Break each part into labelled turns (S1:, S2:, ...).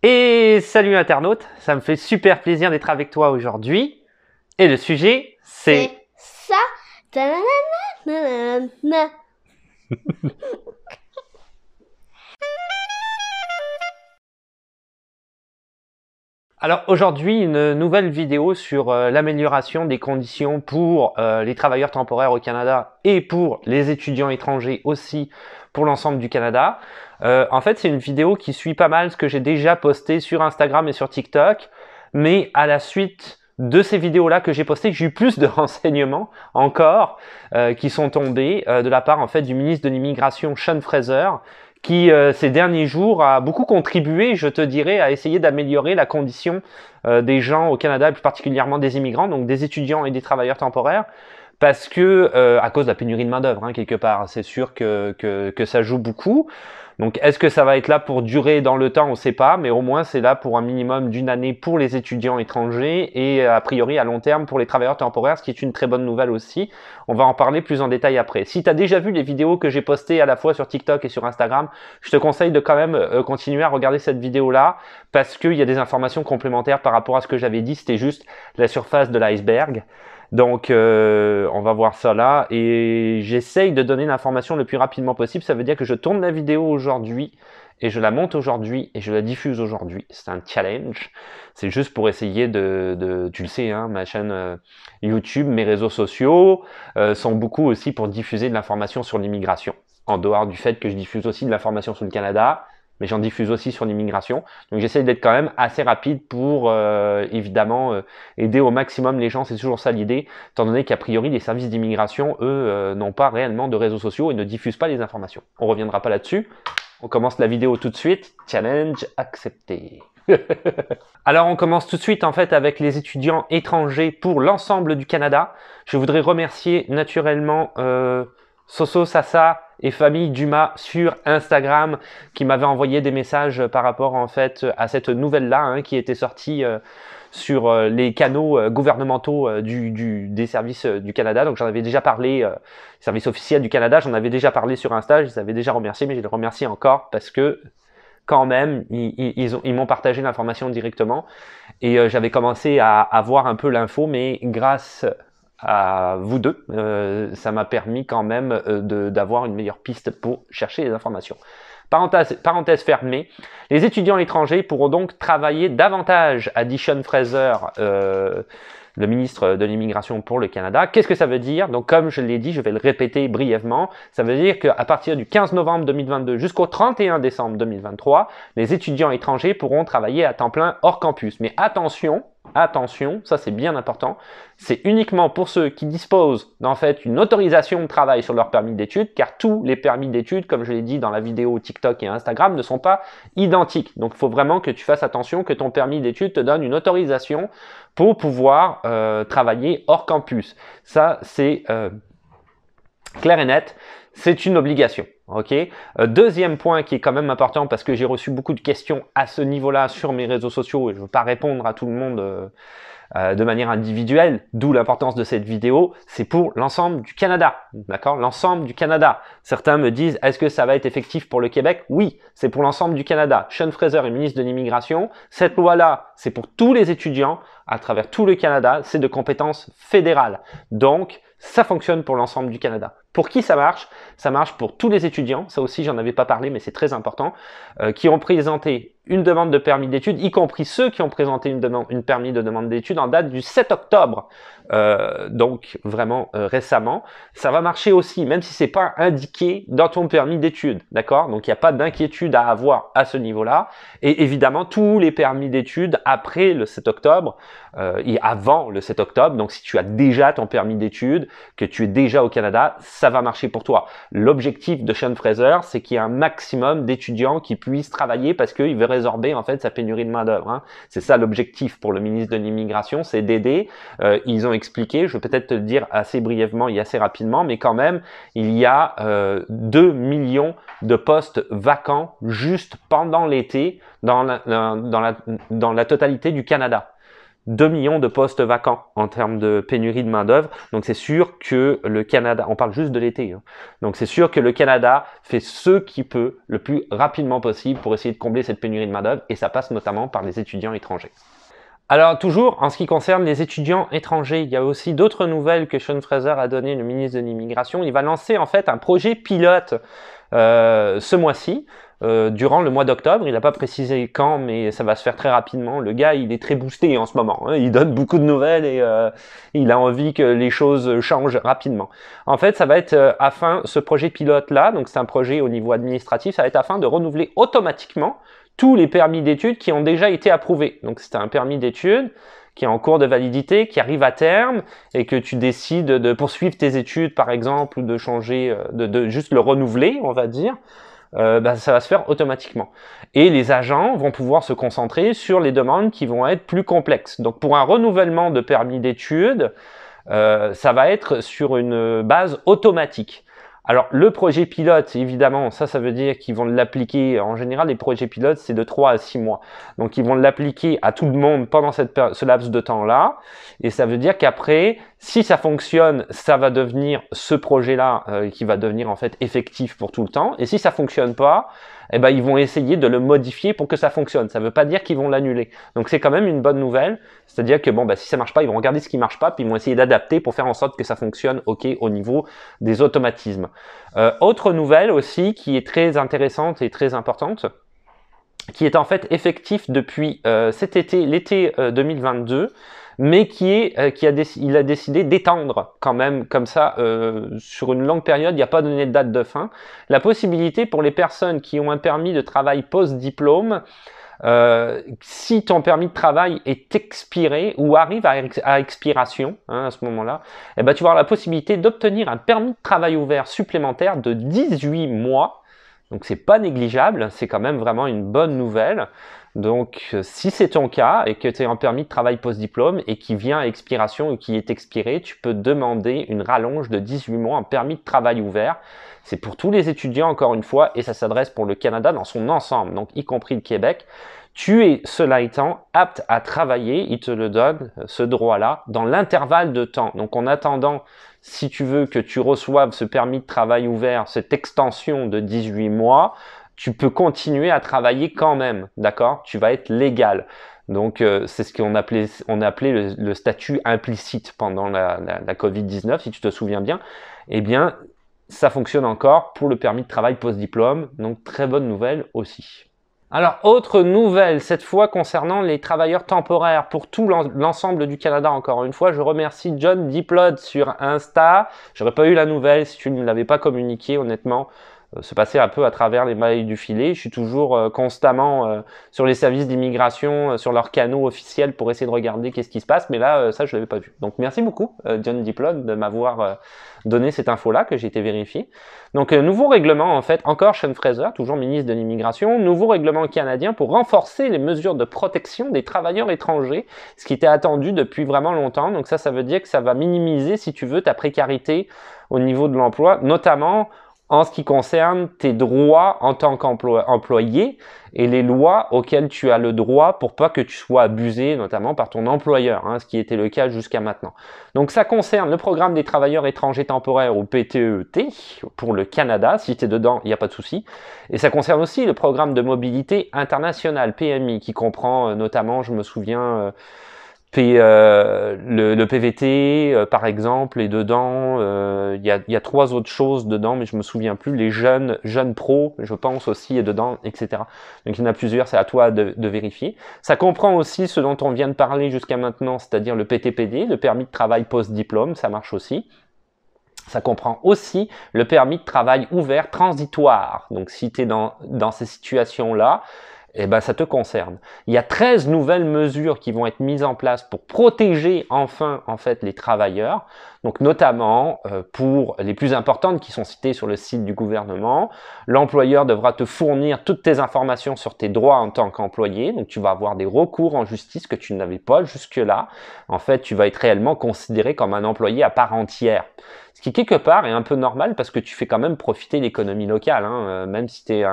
S1: Et salut internaute, ça me fait super plaisir d'être avec toi aujourd'hui. Et le sujet, c'est
S2: ça. Ta-na-na-na-na-na.
S1: Alors aujourd'hui, une nouvelle vidéo sur l'amélioration des conditions pour les travailleurs temporaires au Canada et pour les étudiants étrangers aussi pour l'ensemble du Canada. En fait, c'est une vidéo qui suit pas mal ce que j'ai déjà posté sur Instagram et sur TikTok, mais à la suite de ces vidéos-là que j'ai postées, j'ai eu plus de renseignements encore qui sont tombés de la part en fait du ministre de l'Immigration, Sean Fraser, qui ces derniers jours a beaucoup contribué, je te dirais, à essayer d'améliorer la condition des gens au Canada, et plus particulièrement des immigrants, donc des étudiants et des travailleurs temporaires, parce que à cause de la pénurie de main-d'œuvre, hein, quelque part, c'est sûr que ça joue beaucoup. Donc, est-ce que ça va être là pour durer dans le temps? On ne sait pas, mais au moins c'est là pour un minimum d'une année pour les étudiants étrangers et a priori à long terme pour les travailleurs temporaires, ce qui est une très bonne nouvelle aussi. On va en parler plus en détail après. Si tu as déjà vu les vidéos que j'ai postées à la fois sur TikTok et sur Instagram, je te conseille de quand même continuer à regarder cette vidéo-là parce qu'il y a des informations complémentaires par rapport à ce que j'avais dit. C'était juste la surface de l'iceberg. Donc, on va voir ça là et j'essaye de donner l'information le plus rapidement possible. Ça veut dire que je tourne la vidéo aujourd'hui et je la monte aujourd'hui et je la diffuse aujourd'hui. C'est un challenge. C'est juste pour essayer tu le sais, hein, ma chaîne YouTube, mes réseaux sociaux sont beaucoup aussi pour diffuser de l'information sur l'immigration. En dehors du fait que je diffuse aussi de l'information sur le Canada, mais j'en diffuse aussi sur l'immigration. Donc j'essaie d'être quand même assez rapide pour évidemment aider au maximum les gens, c'est toujours ça l'idée, étant donné qu'a priori les services d'immigration, eux, n'ont pas réellement de réseaux sociaux et ne diffusent pas les informations. On reviendra pas là-dessus. On commence la vidéo tout de suite. Challenge accepté. Alors on commence tout de suite en fait avec les étudiants étrangers pour l'ensemble du Canada. Je voudrais remercier naturellement Soso, Sasa et famille Dumas sur Instagram qui m'avaient envoyé des messages par rapport en fait à cette nouvelle-là hein, qui était sortie sur les canaux gouvernementaux des services du Canada. Donc j'en avais déjà parlé, service officiel du Canada, j'en avais déjà parlé sur Insta, je les avais déjà remerciés, mais je les remercie encore parce que quand même, ils m'ont partagé l'information directement et j'avais commencé à voir un peu l'info, mais grâce à vous deux, ça m'a permis quand même d'avoir une meilleure piste pour chercher les informations. Parenthèse fermée, les étudiants étrangers pourront donc travailler davantage, a dit Sean Fraser, le ministre de l'Immigration pour le Canada. Qu'est-ce que ça veut dire? Donc comme je l'ai dit, je vais le répéter brièvement, ça veut dire qu'à partir du 15 novembre 2022 jusqu'au 31 décembre 2023, les étudiants étrangers pourront travailler à temps plein hors campus. Mais attention, ça c'est bien important, c'est uniquement pour ceux qui disposent en fait une autorisation de travail sur leur permis d'études, car tous les permis d'études, comme je l'ai dit dans la vidéo TikTok et Instagram, ne sont pas identiques. Donc il faut vraiment que tu fasses attention que ton permis d'études te donne une autorisation pour pouvoir travailler hors campus. Ça c'est clair et net, c'est une obligation. Ok. Deuxième point qui est quand même important parce que j'ai reçu beaucoup de questions à ce niveau-là sur mes réseaux sociaux et je ne veux pas répondre à tout le monde de manière individuelle, d'où l'importance de cette vidéo, c'est pour l'ensemble du Canada, d'accord? L'ensemble du Canada. Certains me disent, est-ce que ça va être effectif pour le Québec? Oui, c'est pour l'ensemble du Canada. Sean Fraser est ministre de l'Immigration. Cette loi-là, c'est pour tous les étudiants à travers tout le Canada, c'est de compétence fédérale. Donc, ça fonctionne pour l'ensemble du Canada. Pour qui ça marche? Ça marche pour tous les étudiants, ça aussi j'en avais pas parlé mais c'est très important, qui ont présenté une demande de permis d'études, y compris ceux qui ont présenté une permis de demande d'études en date du 7 octobre, donc vraiment récemment. Ça va marcher aussi, même si c'est pas indiqué dans ton permis d'études, d'accord? Donc il n'y a pas d'inquiétude à avoir à ce niveau-là. Et évidemment, tous les permis d'études après le 7 octobre et avant le 7 octobre, donc si tu as déjà ton permis d'études, que tu es déjà au Canada, ça va marcher pour toi. L'objectif de Sean Fraser, c'est qu'il y ait un maximum d'étudiants qui puissent travailler parce qu'il veut résorber en fait sa pénurie de main d'œuvre. Hein. C'est ça l'objectif pour le ministre de l'Immigration, c'est d'aider. Ils ont expliqué, je vais peut-être te le dire assez brièvement et assez rapidement, mais quand même, il y a 2 millions de postes vacants juste pendant l'été dans la totalité du Canada. 2 millions de postes vacants en termes de pénurie de main-d'œuvre. Donc c'est sûr que le Canada, on parle juste de l'été, hein, donc c'est sûr que le Canada fait ce qu'il peut le plus rapidement possible pour essayer de combler cette pénurie de main-d'œuvre, et ça passe notamment par les étudiants étrangers. Alors toujours, en ce qui concerne les étudiants étrangers, il y a aussi d'autres nouvelles que Sean Fraser a donné, le ministre de l'Immigration. Il va lancer en fait un projet pilote ce mois-ci, durant le mois d'octobre. Il n'a pas précisé quand, mais ça va se faire très rapidement. Le gars, il est très boosté en ce moment, hein. Il donne beaucoup de nouvelles et il a envie que les choses changent rapidement. En fait, ça va être ce projet pilote-là, donc c'est un projet au niveau administratif, ça va être afin de renouveler automatiquement tous les permis d'études qui ont déjà été approuvés. Donc c'est un permis d'études qui est en cours de validité, qui arrive à terme, et que tu décides de poursuivre tes études par exemple, ou de changer, de juste le renouveler, on va dire, ça va se faire automatiquement. Et les agents vont pouvoir se concentrer sur les demandes qui vont être plus complexes. Donc pour un renouvellement de permis d'études, ça va être sur une base automatique. Alors, le projet pilote, évidemment, ça veut dire qu'ils vont l'appliquer. En général, les projets pilotes, c'est de 3 à 6 mois. Donc, ils vont l'appliquer à tout le monde pendant ce laps de temps-là. Et ça veut dire qu'après, si ça fonctionne, ça va devenir ce projet-là qui va devenir en fait effectif pour tout le temps. Et si ça fonctionne pas, eh ben, ils vont essayer de le modifier pour que ça fonctionne. Ça veut pas dire qu'ils vont l'annuler. Donc, c'est quand même une bonne nouvelle. C'est-à-dire que bon, si ça marche pas, ils vont regarder ce qui marche pas, puis ils vont essayer d'adapter pour faire en sorte que ça fonctionne OK au niveau des automatismes. Autre nouvelle aussi qui est très intéressante et très importante, qui est en fait effectif depuis cet été, l'été 2022, mais il a décidé d'étendre quand même comme ça sur une longue période. Il n'y a pas donné de date de fin. La possibilité pour les personnes qui ont un permis de travail post-diplôme, si ton permis de travail est expiré ou arrive à expiration, hein, à ce moment-là, eh ben, tu vas avoir la possibilité d'obtenir un permis de travail ouvert supplémentaire de 18 mois. Donc c'est pas négligeable, c'est quand même vraiment une bonne nouvelle. Donc si c'est ton cas et que tu es en permis de travail post-diplôme et qui vient à expiration ou qui est expiré, tu peux demander une rallonge de 18 mois en permis de travail ouvert. C'est pour tous les étudiants encore une fois et ça s'adresse pour le Canada dans son ensemble, donc y compris le Québec. Tu es, cela étant, apte à travailler, il te le donne, ce droit-là, dans l'intervalle de temps. Donc en attendant, si tu veux que tu reçoives ce permis de travail ouvert, cette extension de 18 mois, tu peux continuer à travailler quand même, d'accord? Tu vas être légal. Donc c'est ce qu'on appelait, le statut implicite pendant la Covid-19, si tu te souviens bien. Eh bien, ça fonctionne encore pour le permis de travail post-diplôme, donc très bonne nouvelle aussi. Alors, autre nouvelle, cette fois concernant les travailleurs temporaires pour tout l'ensemble du Canada, encore une fois, je remercie John Diplod sur Insta. J'aurais pas eu la nouvelle si tu ne me l'avais pas communiqué, honnêtement. Se passer un peu à travers les mailles du filet. Je suis toujours constamment sur les services d'immigration, sur leurs canaux officiels pour essayer de regarder qu'est-ce qui se passe, mais là, ça, je l'avais pas vu. Donc, merci beaucoup, John Diplod, de m'avoir donné cette info-là, que j'ai été vérifié. Donc, nouveau règlement, en fait, encore Sean Fraser, toujours ministre de l'Immigration, nouveau règlement canadien pour renforcer les mesures de protection des travailleurs étrangers, ce qui était attendu depuis vraiment longtemps. Donc ça veut dire que ça va minimiser, si tu veux, ta précarité au niveau de l'emploi, notamment en ce qui concerne tes droits en tant qu'employé et les lois auxquelles tu as le droit pour pas que tu sois abusé, notamment par ton employeur, hein, ce qui était le cas jusqu'à maintenant. Donc ça concerne le programme des travailleurs étrangers temporaires ou PTET pour le Canada. Si tu es dedans, il n'y a pas de souci. Et ça concerne aussi le programme de mobilité internationale, PMI, qui comprend notamment, je me souviens, le PVT par exemple, et dedans il y a 3 autres choses dedans, mais je me souviens plus. Les jeunes pros, je pense aussi, est dedans, etc. Donc il y en a plusieurs, c'est à toi de vérifier. Ça comprend aussi ce dont on vient de parler jusqu'à maintenant, c'est-à-dire le PTPD, le permis de travail post-diplôme, ça marche aussi. Ça comprend aussi le permis de travail ouvert transitoire. Donc si tu es dans ces situations-là, eh ben, ça te concerne. Il y a 13 nouvelles mesures qui vont être mises en place pour protéger enfin en fait les travailleurs. Donc notamment pour les plus importantes qui sont citées sur le site du gouvernement, l'employeur devra te fournir toutes tes informations sur tes droits en tant qu'employé. Donc tu vas avoir des recours en justice que tu n'avais pas jusque-là. En fait, tu vas être réellement considéré comme un employé à part entière. Ce qui quelque part est un peu normal parce que tu fais quand même profiter l'économie locale, hein, même si tu es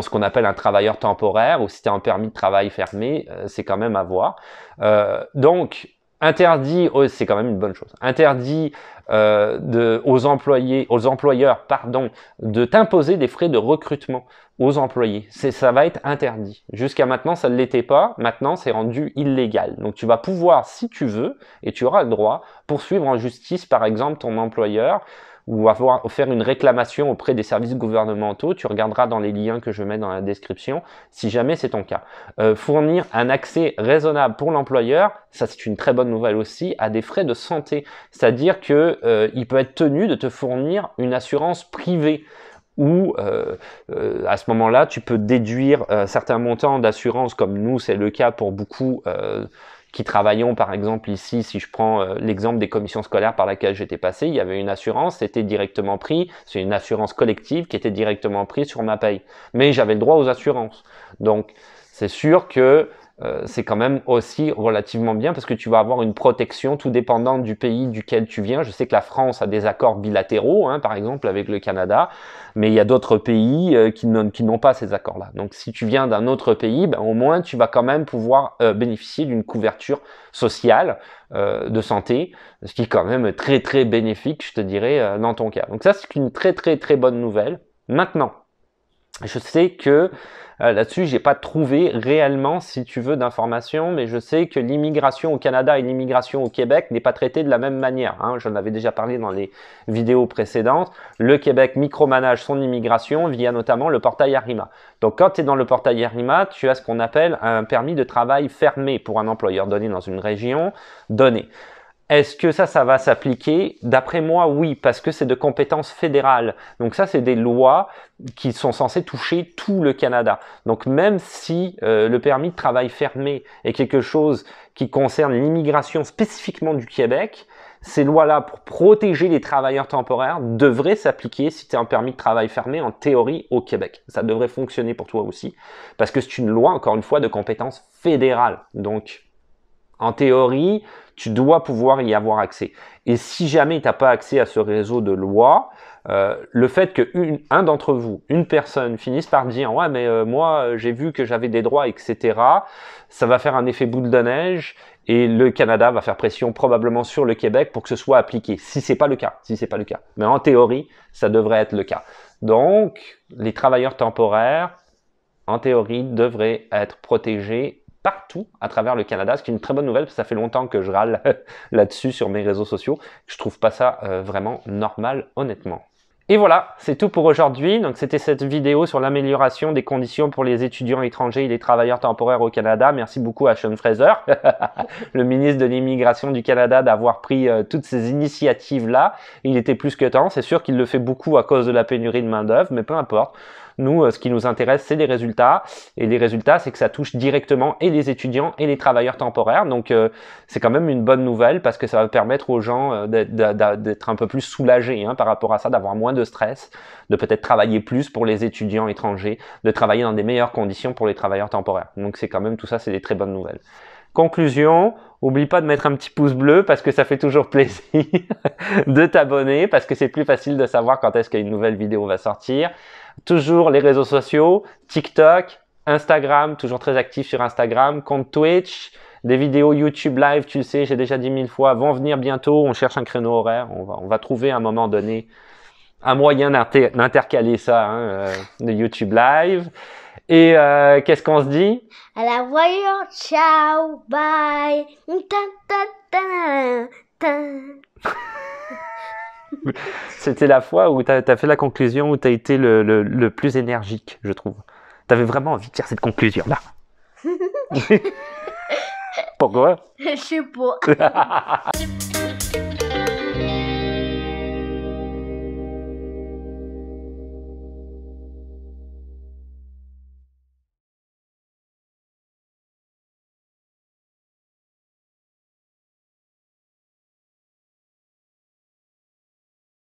S1: ce qu'on appelle un travailleur temporaire ou si tu as un permis de travail fermé, c'est quand même à voir. Donc, interdit, c'est quand même une bonne chose, interdit aux employeurs, pardon, de t'imposer des frais de recrutement aux employés. Ça va être interdit. Jusqu'à maintenant, ça ne l'était pas. Maintenant, c'est rendu illégal. Donc, tu vas pouvoir, si tu veux, et tu auras le droit, poursuivre en justice, par exemple, ton employeur ou faire une réclamation auprès des services gouvernementaux. Tu regarderas dans les liens que je mets dans la description, si jamais c'est ton cas. Fournir un accès raisonnable pour l'employeur, ça c'est une très bonne nouvelle aussi, à des frais de santé. C'est-à-dire que il peut être tenu de te fournir une assurance privée où à ce moment-là, tu peux déduire certains montants d'assurance, comme nous, c'est le cas pour beaucoup qui travaillons, par exemple ici, si je prends l'exemple des commissions scolaires par laquelle j'étais passé, il y avait une assurance, c'était directement pris, c'est une assurance collective qui était directement prise sur ma paye. Mais j'avais le droit aux assurances. Donc, c'est sûr que c'est quand même aussi relativement bien parce que tu vas avoir une protection tout dépendant du pays duquel tu viens. Je sais que la France a des accords bilatéraux, hein, par exemple avec le Canada, mais il y a d'autres pays qui n'ont pas ces accords-là. Donc si tu viens d'un autre pays, ben, au moins tu vas quand même pouvoir bénéficier d'une couverture sociale de santé, ce qui est quand même très très bénéfique, je te dirais, dans ton cas. Donc ça c'est une très très très bonne nouvelle. Maintenant, je sais que là-dessus, j'ai pas trouvé réellement, si tu veux, d'informations, mais je sais que l'immigration au Canada et l'immigration au Québec n'est pas traitée de la même manière. Hein. J'en avais déjà parlé dans les vidéos précédentes. Le Québec micromanage son immigration via notamment le portail Arrima. Donc, quand tu es dans le portail Arrima, tu as ce qu'on appelle un permis de travail fermé pour un employeur donné dans une région donnée. Est-ce que ça va s'appliquer? D'après moi, oui, parce que c'est de compétence fédérale. Donc ça, c'est des lois qui sont censées toucher tout le Canada. Donc même si le permis de travail fermé est quelque chose qui concerne l'immigration spécifiquement du Québec, ces lois-là, pour protéger les travailleurs temporaires, devraient s'appliquer si tu as un permis de travail fermé en théorie au Québec. Ça devrait fonctionner pour toi aussi, parce que c'est une loi, encore une fois, de compétence fédérale. Donc, en théorie, tu dois pouvoir y avoir accès. Et si jamais tu n'as pas accès à ce réseau de lois, le fait qu'un d'entre vous, une personne, finisse par dire « Ouais, mais moi, j'ai vu que j'avais des droits, etc. », ça va faire un effet boule de neige et le Canada va faire pression probablement sur le Québec pour que ce soit appliqué, si c'est pas le cas. Mais en théorie, ça devrait être le cas. Donc, les travailleurs temporaires, en théorie, devraient être protégés partout à travers le Canada, ce qui est une très bonne nouvelle, parce que ça fait longtemps que je râle là-dessus sur mes réseaux sociaux. Je trouve pas ça vraiment normal, honnêtement. Et voilà, c'est tout pour aujourd'hui. Donc c'était cette vidéo sur l'amélioration des conditions pour les étudiants étrangers et les travailleurs temporaires au Canada. Merci beaucoup à Sean Fraser, le ministre de l'Immigration du Canada, d'avoir pris toutes ces initiatives-là. Il était plus que temps. C'est sûr qu'il le fait beaucoup à cause de la pénurie de main-d'œuvre, mais peu importe. Nous, ce qui nous intéresse, c'est les résultats. Et les résultats, c'est que ça touche directement et les étudiants et les travailleurs temporaires. Donc, c'est quand même une bonne nouvelle parce que ça va permettre aux gens d'être un peu plus soulagés par rapport à ça, d'avoir moins de stress, de peut-être travailler plus pour les étudiants étrangers, de travailler dans des meilleures conditions pour les travailleurs temporaires. Donc, c'est quand même tout ça, c'est des très bonnes nouvelles. Conclusion, oublie pas de mettre un petit pouce bleu parce que ça fait toujours plaisir de t'abonner parce que c'est plus facile de savoir quand est-ce qu'une nouvelle vidéo va sortir. Toujours les réseaux sociaux, TikTok, Instagram, toujours très actif sur Instagram, compte Twitch, des vidéos YouTube Live, tu le sais, j'ai déjà dit 1000 fois, vont venir bientôt, on cherche un créneau horaire, on va trouver à un moment donné un moyen d'intercaler ça, de YouTube Live. Et qu'est-ce qu'on se dit?
S2: À la voyure, ciao, bye.
S1: C'était la fois où tu as fait la conclusion, où tu as été le plus énergique, je trouve. Tu avais vraiment envie de faire cette conclusion-là. Pourquoi?
S2: Je sais pas.